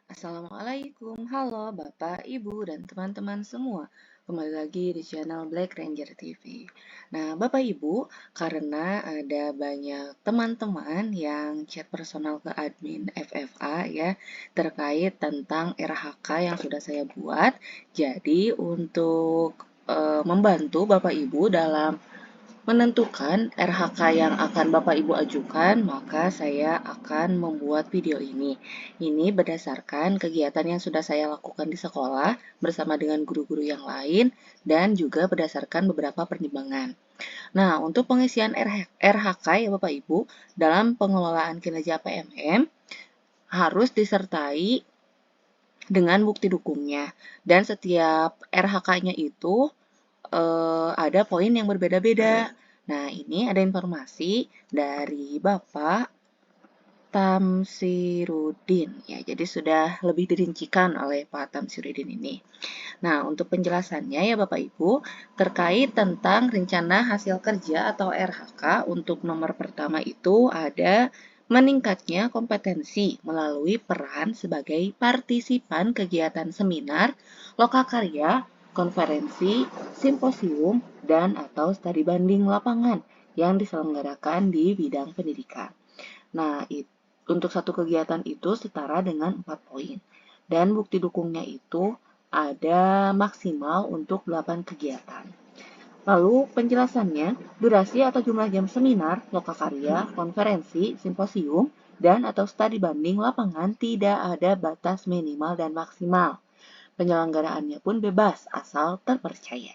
Assalamualaikum, halo Bapak, Ibu, dan teman-teman semua. Kembali lagi di channel Black Ranger TV. Nah, Bapak Ibu, karena ada banyak teman-teman yang chat personal ke admin FFA ya, terkait tentang RHK yang sudah saya buat. Jadi, untuk membantu Bapak Ibu dalam menentukan RHK yang akan Bapak Ibu ajukan, maka saya akan membuat video ini. Ini berdasarkan kegiatan yang sudah saya lakukan di sekolah bersama dengan guru-guru yang lain dan juga berdasarkan beberapa pertimbangan. Nah, untuk pengisian RHK ya Bapak Ibu, dalam pengelolaan kinerja PMM harus disertai dengan bukti dukungnya. Dan setiap RHK-nya itu ada poin yang berbeda-beda. Nah, ini ada informasi dari Bapak Tamsirudin. Ya, jadi sudah lebih dirincikan oleh Pak Tamsirudin ini. Nah, untuk penjelasannya ya Bapak Ibu, terkait tentang rencana hasil kerja atau RHK untuk nomor pertama itu ada meningkatnya kompetensi melalui peran sebagai partisipan kegiatan seminar, lokakarya, konferensi, simposium, dan atau studi banding lapangan yang diselenggarakan di bidang pendidikan. Nah, untuk satu kegiatan itu setara dengan 4 poin. Dan bukti dukungnya itu ada maksimal untuk 8 kegiatan. Lalu penjelasannya, durasi atau jumlah jam seminar, lokakarya, konferensi, simposium, dan atau studi banding lapangan tidak ada batas minimal dan maksimal. Penyelenggaraannya pun bebas asal terpercaya.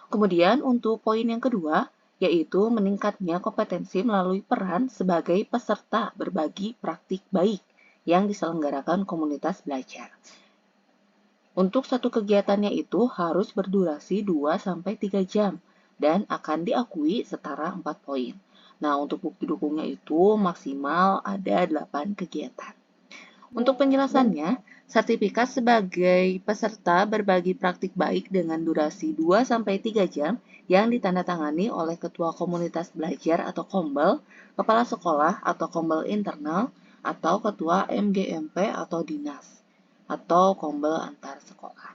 Kemudian untuk poin yang kedua, yaitu meningkatnya kompetensi melalui peran sebagai peserta berbagi praktik baik yang diselenggarakan komunitas belajar. Untuk satu kegiatannya itu harus berdurasi 2-3 jam dan akan diakui setara 4 poin. Nah, untuk bukti dukungnya itu maksimal ada 8 kegiatan. Untuk penjelasannya, sertifikat sebagai peserta berbagi praktik baik dengan durasi 2-3 jam yang ditandatangani oleh Ketua Komunitas Belajar atau Kombel, Kepala Sekolah atau Kombel Internal, atau Ketua MGMP atau Dinas, atau Kombel Antar Sekolah.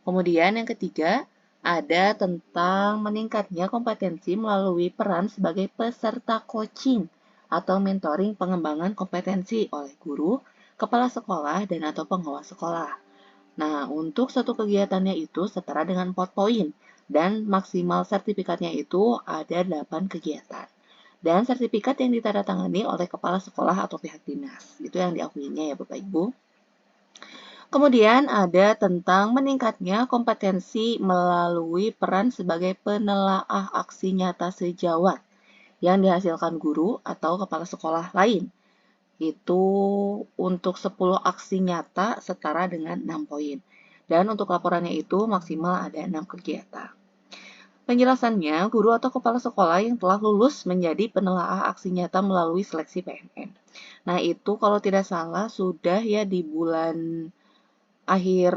Kemudian yang ketiga, ada tentang meningkatnya kompetensi melalui peran sebagai peserta coaching atau mentoring pengembangan kompetensi oleh guru, kepala sekolah, dan atau pengawas sekolah. Nah, untuk satu kegiatannya itu setara dengan 4 poin, dan maksimal sertifikatnya itu ada 8 kegiatan. Dan sertifikat yang ditandatangani oleh kepala sekolah atau pihak dinas. Itu yang diakuinya ya Bapak Ibu. Kemudian ada tentang meningkatnya kompetensi melalui peran sebagai penelaah aksi nyata sejawat yang dihasilkan guru atau kepala sekolah lain. Itu untuk 10 aksi nyata setara dengan 6 poin. Dan untuk laporannya itu maksimal ada 6 kegiatan. Penjelasannya, guru atau kepala sekolah yang telah lulus menjadi penelaah aksi nyata melalui seleksi PMM. Nah, itu kalau tidak salah sudah ya di bulan akhir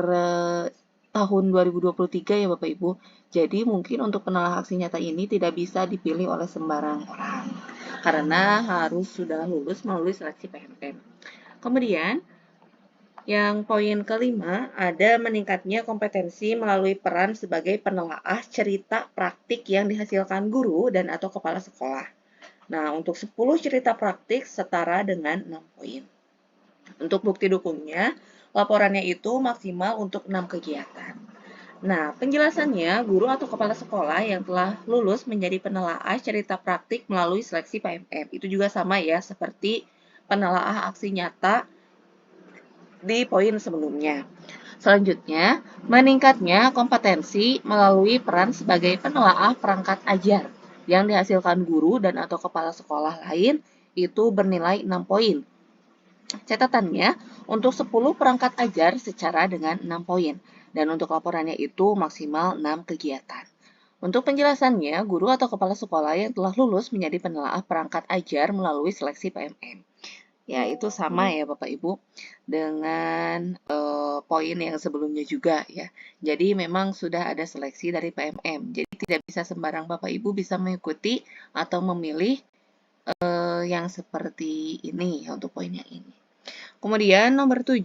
tahun 2023 ya Bapak Ibu. Jadi mungkin untuk penelaah aksi nyata ini tidak bisa dipilih oleh sembarang orang karena harus sudah lulus melalui seleksi PMM. Kemudian yang poin kelima ada meningkatnya kompetensi melalui peran sebagai penelaah cerita praktik yang dihasilkan guru dan atau kepala sekolah. Nah, untuk 10 cerita praktik setara dengan 6 poin. Untuk bukti dukungnya, laporannya itu maksimal untuk 6 kegiatan. Nah, penjelasannya, guru atau kepala sekolah yang telah lulus menjadi penelaah cerita praktik melalui seleksi PMM. Itu juga sama ya, seperti penelaah aksi nyata di poin sebelumnya. Selanjutnya, meningkatnya kompetensi melalui peran sebagai penelaah perangkat ajar yang dihasilkan guru dan atau kepala sekolah lain itu bernilai 6 poin. Catatannya, untuk 10 perangkat ajar secara dengan 6 poin, dan untuk laporannya itu maksimal 6 kegiatan. Untuk penjelasannya, guru atau kepala sekolah yang telah lulus menjadi penelaah perangkat ajar melalui seleksi PMM. Ya, itu sama ya Bapak Ibu dengan poin yang sebelumnya juga ya. Jadi memang sudah ada seleksi dari PMM. Jadi tidak bisa sembarang Bapak Ibu bisa mengikuti atau memilih yang seperti ini ya untuk poin yang ini. Kemudian nomor 7,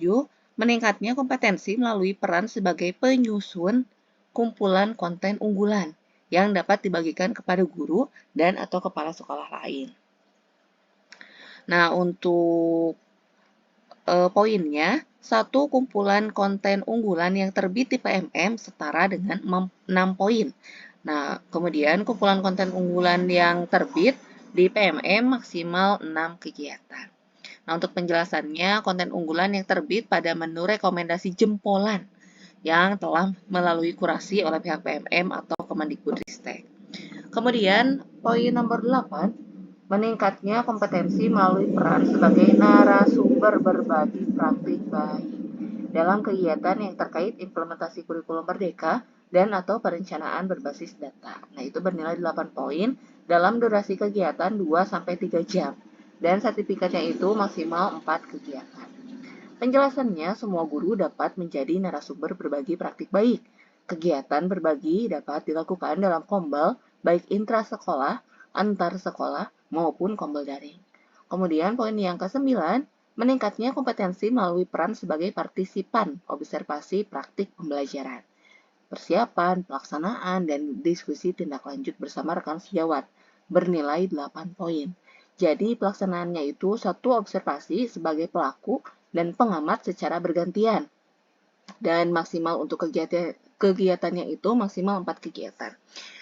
meningkatnya kompetensi melalui peran sebagai penyusun kumpulan konten unggulan yang dapat dibagikan kepada guru dan atau kepala sekolah lain. Nah, untuk poinnya, satu kumpulan konten unggulan yang terbit di PMM setara dengan 6 poin. Nah, kemudian kumpulan konten unggulan yang terbit di PMM maksimal 6 kegiatan. Nah, untuk penjelasannya, konten unggulan yang terbit pada menu rekomendasi jempolan yang telah melalui kurasi oleh pihak PMM atau Kemendikbudristek. Kemudian, poin nomor 8, meningkatnya kompetensi melalui peran sebagai narasumber berbagi praktik baik dalam kegiatan yang terkait implementasi kurikulum merdeka dan atau perencanaan berbasis data. Nah, itu bernilai 8 poin dalam durasi kegiatan 2-3 jam dan sertifikatnya itu maksimal 4 kegiatan. Penjelasannya, semua guru dapat menjadi narasumber berbagi praktik baik. Kegiatan berbagi dapat dilakukan dalam kombel baik intrasekolah, antar sekolah, maupun kombel daring. Kemudian poin yang ke-9, meningkatnya kompetensi melalui peran sebagai partisipan observasi praktik pembelajaran. Persiapan, pelaksanaan, dan diskusi tindak lanjut bersama rekan sejawat bernilai 8 poin. Jadi pelaksanaannya itu satu observasi sebagai pelaku dan pengamat secara bergantian. Dan maksimal untuk kegiatannya itu maksimal 4 kegiatan.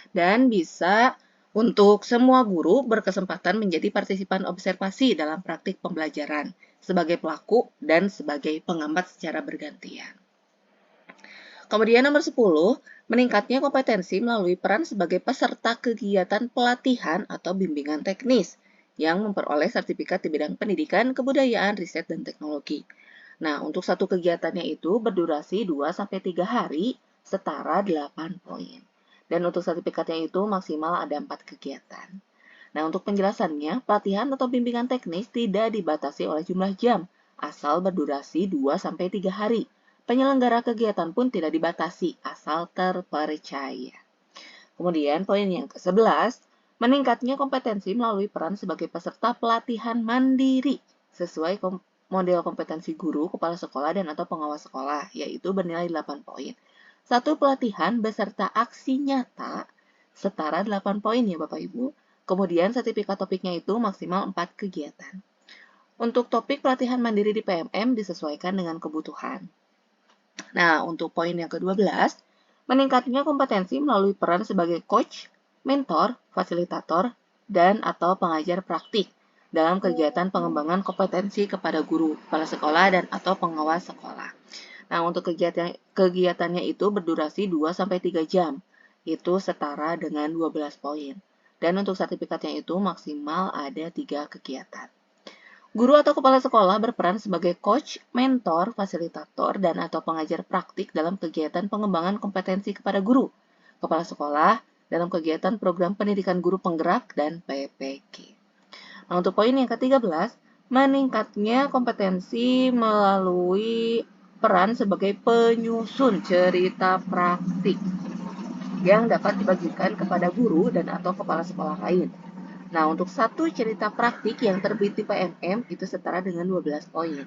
Dan bisa untuk semua guru berkesempatan menjadi partisipan observasi dalam praktik pembelajaran sebagai pelaku dan sebagai pengamat secara bergantian. Kemudian nomor 10, meningkatnya kompetensi melalui peran sebagai peserta kegiatan pelatihan atau bimbingan teknis yang memperoleh sertifikat di bidang pendidikan, kebudayaan, riset, dan teknologi. Nah, untuk satu kegiatannya itu berdurasi 2-3 hari setara 8 poin. Dan untuk sertifikatnya itu maksimal ada 4 kegiatan. Nah, untuk penjelasannya, pelatihan atau bimbingan teknis tidak dibatasi oleh jumlah jam, asal berdurasi 2-3 hari. Penyelenggara kegiatan pun tidak dibatasi, asal terpercaya. Kemudian poin yang ke-11, meningkatnya kompetensi melalui peran sebagai peserta pelatihan mandiri sesuai model kompetensi guru, kepala sekolah, dan atau pengawas sekolah, yaitu bernilai 8 poin. Satu pelatihan beserta aksi nyata setara 8 poin ya Bapak Ibu. Kemudian sertifikat topiknya itu maksimal 4 kegiatan. Untuk topik pelatihan mandiri di PMM disesuaikan dengan kebutuhan. Nah, untuk poin yang ke-12, meningkatnya kompetensi melalui peran sebagai coach, mentor, fasilitator, dan atau pengajar praktik dalam kegiatan pengembangan kompetensi kepada guru, kepala sekolah, dan atau pengawas sekolah. Nah, untuk kegiatannya itu berdurasi 2-3 jam, itu setara dengan 12 poin. Dan untuk sertifikatnya itu maksimal ada 3 kegiatan. Guru atau kepala sekolah berperan sebagai coach, mentor, fasilitator, dan atau pengajar praktik dalam kegiatan pengembangan kompetensi kepada guru, kepala sekolah, dalam kegiatan program pendidikan guru penggerak dan PPG. Nah, untuk poin yang ke-13, meningkatnya kompetensi melalui peran sebagai penyusun cerita praktik yang dapat dibagikan kepada guru dan atau kepala sekolah lain. Nah, untuk satu cerita praktik yang terbit di PMM itu setara dengan 12 poin.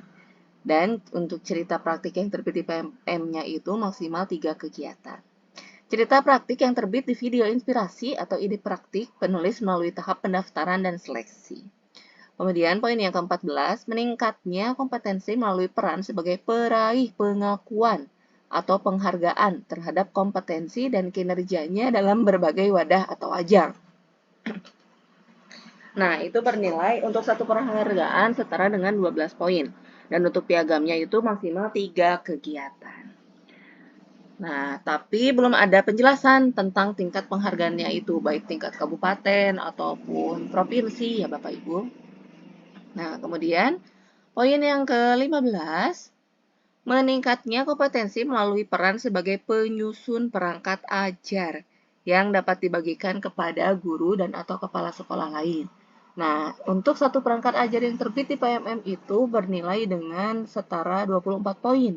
Dan untuk cerita praktik yang terbit di PMM-nya itu maksimal 3 kegiatan. Cerita praktik yang terbit di video inspirasi atau ide praktik penulis melalui tahap pendaftaran dan seleksi. Kemudian poin yang ke-14, meningkatnya kompetensi melalui peran sebagai peraih pengakuan atau penghargaan terhadap kompetensi dan kinerjanya dalam berbagai wadah atau ajang. Nah, itu bernilai untuk satu penghargaan setara dengan 12 poin. Dan untuk piagamnya itu maksimal 3 kegiatan. Nah, tapi belum ada penjelasan tentang tingkat penghargaannya itu, baik tingkat kabupaten ataupun provinsi ya Bapak Ibu. Nah, kemudian poin yang ke-15, meningkatnya kompetensi melalui peran sebagai penyusun perangkat ajar yang dapat dibagikan kepada guru dan atau kepala sekolah lain. Nah, untuk satu perangkat ajar yang terbit di PMM itu bernilai dengan setara 24 poin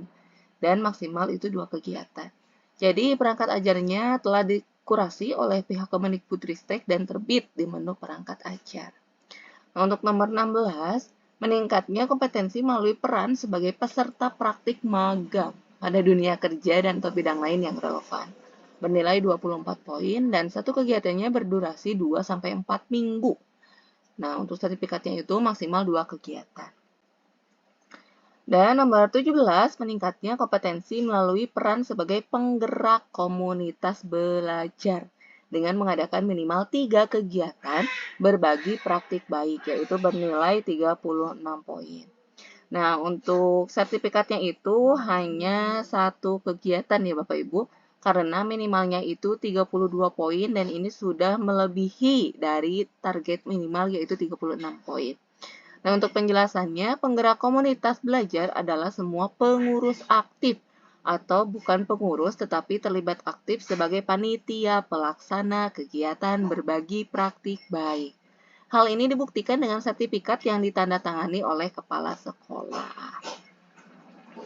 dan maksimal itu 2 kegiatan. Jadi, perangkat ajarnya telah dikurasi oleh pihak Kemendikbudristek dan terbit di menu perangkat ajar. Nah, untuk nomor 16, meningkatnya kompetensi melalui peran sebagai peserta praktik magang pada dunia kerja dan atau bidang lain yang relevan. Bernilai 24 poin dan satu kegiatannya berdurasi 2-4 minggu. Nah, untuk sertifikatnya itu maksimal 2 kegiatan. Dan nomor 17, meningkatnya kompetensi melalui peran sebagai penggerak komunitas belajar dengan mengadakan minimal 3 kegiatan berbagi praktik baik, yaitu bernilai 36 poin. Nah, untuk sertifikatnya itu hanya satu kegiatan ya Bapak Ibu, karena minimalnya itu 32 poin dan ini sudah melebihi dari target minimal yaitu 36 poin. Nah, untuk penjelasannya, penggerak komunitas belajar adalah semua pengurus aktif atau bukan pengurus tetapi terlibat aktif sebagai panitia pelaksana kegiatan berbagi praktik baik. Hal ini dibuktikan dengan sertifikat yang ditandatangani oleh kepala sekolah.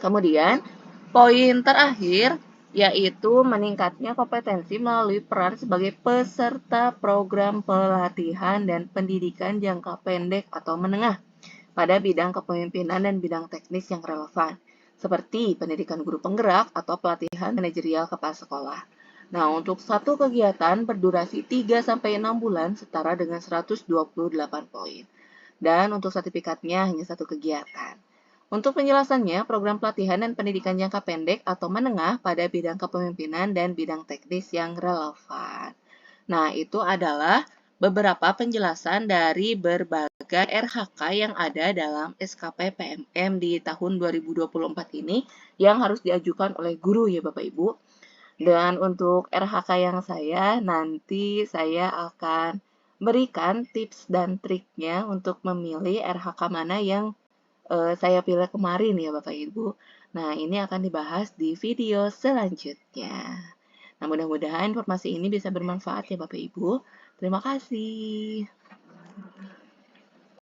Kemudian, poin terakhir yaitu meningkatnya kompetensi melalui peran sebagai peserta program pelatihan dan pendidikan jangka pendek atau menengah pada bidang kepemimpinan dan bidang teknis yang relevan, seperti pendidikan guru penggerak atau pelatihan manajerial kepala sekolah. Nah, untuk satu kegiatan berdurasi 3-6 bulan setara dengan 128 poin. Dan untuk sertifikatnya hanya satu kegiatan. Untuk penjelasannya, program pelatihan dan pendidikan jangka pendek atau menengah pada bidang kepemimpinan dan bidang teknis yang relevan. Nah, itu adalah beberapa penjelasan dari berbagai RHK yang ada dalam SKP PMM di tahun 2024 ini yang harus diajukan oleh guru ya Bapak Ibu. Dan untuk RHK yang nanti saya akan berikan tips dan triknya untuk memilih RHK mana yang saya pilih kemarin ya Bapak Ibu. Nah, ini akan dibahas di video selanjutnya. Nah, mudah-mudahan informasi ini bisa bermanfaat ya Bapak Ibu. Terima kasih.